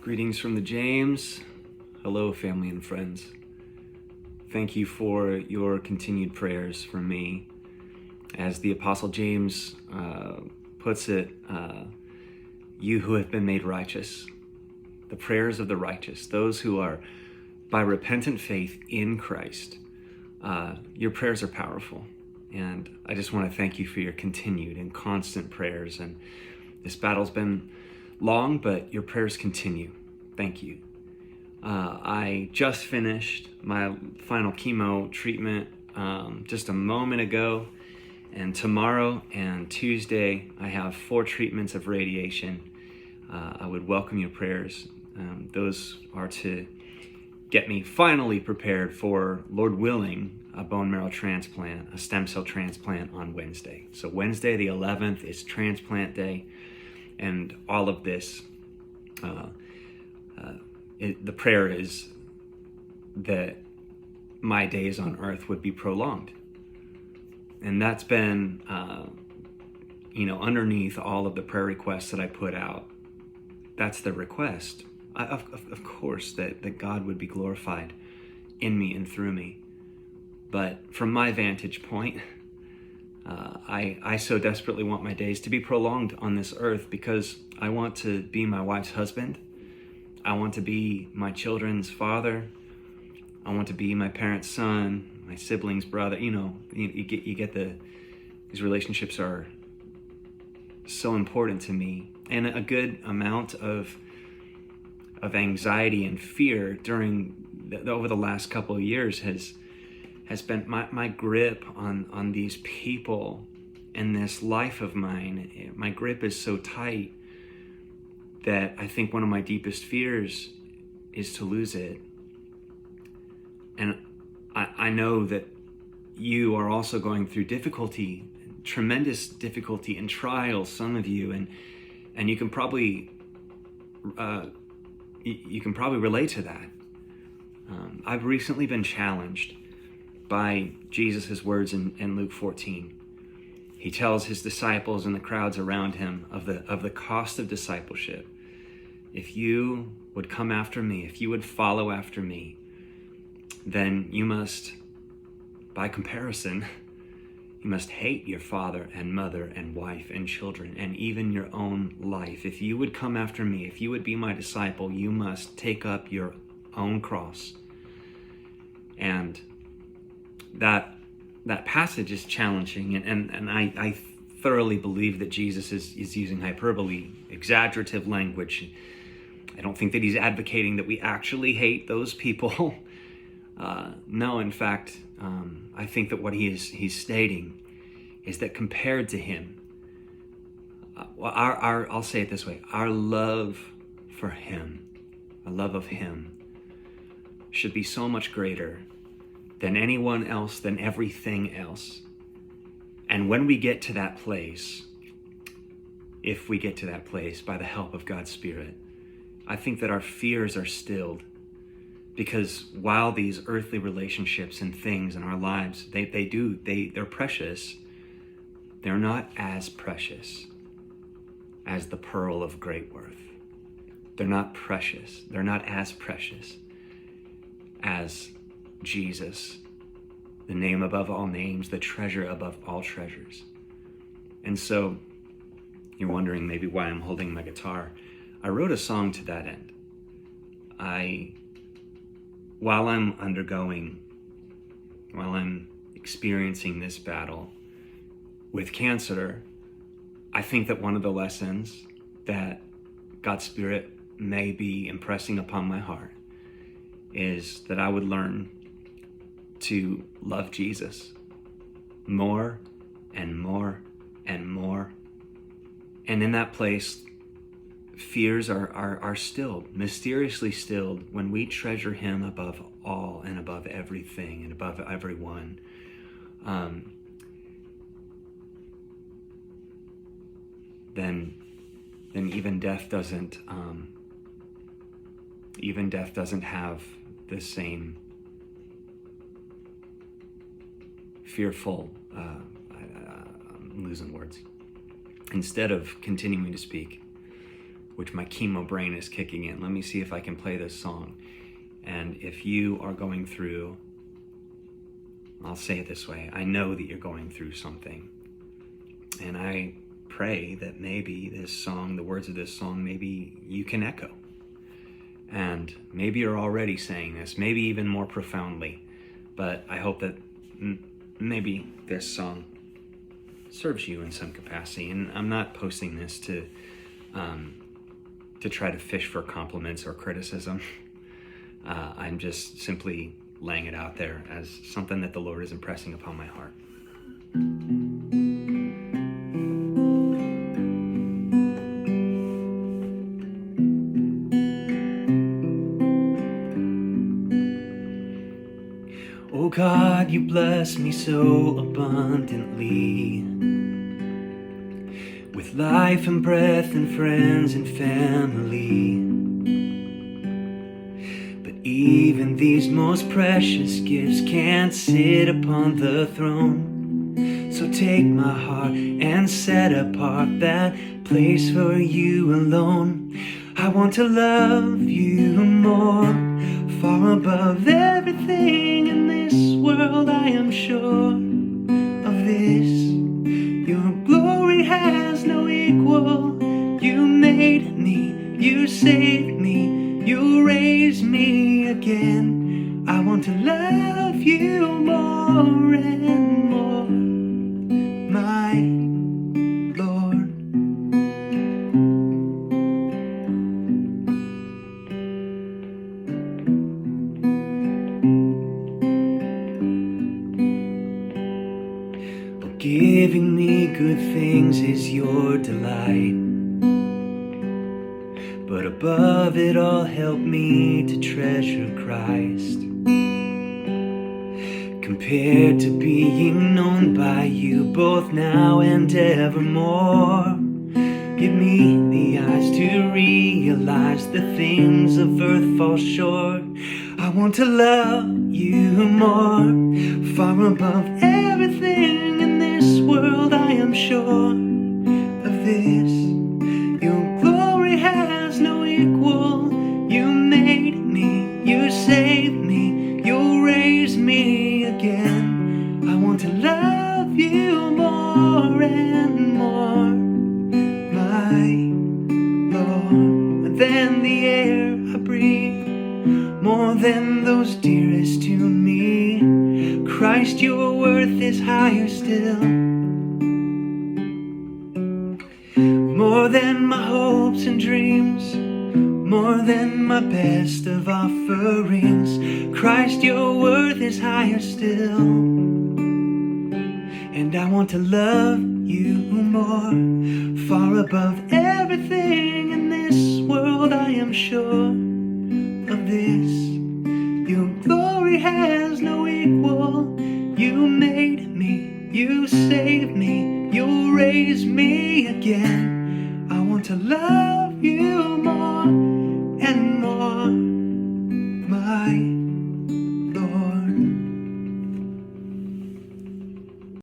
Greetings from the James. Hello, family and friends. Thank you for your continued prayers for me. As the Apostle James puts it, you who have been made righteous, the prayers of the righteous, those who are by repentant faith in Christ, your prayers are powerful. And I just want to thank you for your continued and constant prayers. And this battle's been long, but your prayers continue. Thank you. I just finished my final chemo treatment just a moment ago, and tomorrow and Tuesday I have 4 treatments of radiation. I would welcome your prayers. Those are to get me finally prepared for, Lord willing, a bone marrow transplant, a stem cell transplant on Wednesday. So Wednesday the 11th is transplant day, and all of this, the prayer is that my days on earth would be prolonged. And that's been, underneath all of the prayer requests that I put out. That's the request. Of course, that God would be glorified in me and through me. But from my vantage point, I so desperately want my days to be prolonged on this earth because I want to be my wife's husband. I want to be my children's father. I want to be my parents' son, my siblings' brother. You get these relationships are so important to me. And a good amount of anxiety and fear over the last couple of years has been my grip on these people and this life of mine. My grip is so tight that I think one of my deepest fears is to lose it. And I know that you are also going through difficulty, tremendous difficulty and trials, some of you, and you can probably relate to that. I've recently been challenged by Jesus' words in Luke 14. He tells his disciples and the crowds around him of the cost of discipleship. If you would come after me, if you would follow after me, then you must, by comparison, you must hate your father and mother and wife and children and even your own life. If you would come after me, if you would be my disciple, you must take up your own cross. And that passage is challenging, and I thoroughly believe that Jesus is using hyperbole, exaggerative language. I don't think that he's advocating that we actually hate those people. No, in fact, I think that what he's stating is that compared to him, I'll say it this way: our love for him, our love of him, should be so much greater than anyone else, than everything else. And when we get to that place, if we get to that place by the help of God's Spirit, I think that our fears are stilled. Because while these earthly relationships and things in our lives, they're precious, they're not as precious as the pearl of great worth. They're not precious. They're not as precious as Jesus, the name above all names, the treasure above all treasures. And so you're wondering maybe why I'm holding my guitar. I wrote a song to that end. While I'm experiencing this battle with cancer, I think that one of the lessons that God's Spirit may be impressing upon my heart is that I would learn to love Jesus more and more and more. And in that place, fears are stilled, mysteriously stilled, when we treasure him above all and above everything and above everyone. Then even death doesn't have the same fearful, I'm losing words. Instead of continuing to speak, which my chemo brain is kicking in. Let me see if I can play this song. And if you are going through, I'll say it this way, I know that you're going through something. And I pray that maybe this song, the words of this song, maybe you can echo. And maybe you're already saying this, maybe even more profoundly. But I hope that maybe this song serves you in some capacity. And I'm not posting this to try to fish for compliments or criticism. I'm just simply laying it out there as something that the Lord is impressing upon my heart. Oh God, you bless me so abundantly with life and breath and friends and family. But even these most precious gifts can't sit upon the throne. So take my heart and set apart that place for you alone. I want to love you more, far above everything in this world. I am sure of this. Your glory has no equal. You made me, you saved me, you raised me again. I want to love you more and more, my Lord. Giving me good things is your delight, but above it all, help me to treasure Christ. Compared to being known by you both now and evermore, give me the eyes to realize the things of earth fall short. I want to love you more, far above everything in this world. I am sure of this. Your glory has no equal. You made me, you saved me, you'll raise me again. I want to love you more and more, my Lord. Than the air I breathe, more than those dearest to me. Christ, your worth is higher still. More than my hopes and dreams, more than my best of offerings. Christ, your worth is higher still. And I want to love you more, far above everything in this world. I am sure of this. Your glory has no equal. You made me, you saved me, you'll raise me again. I want to love you more.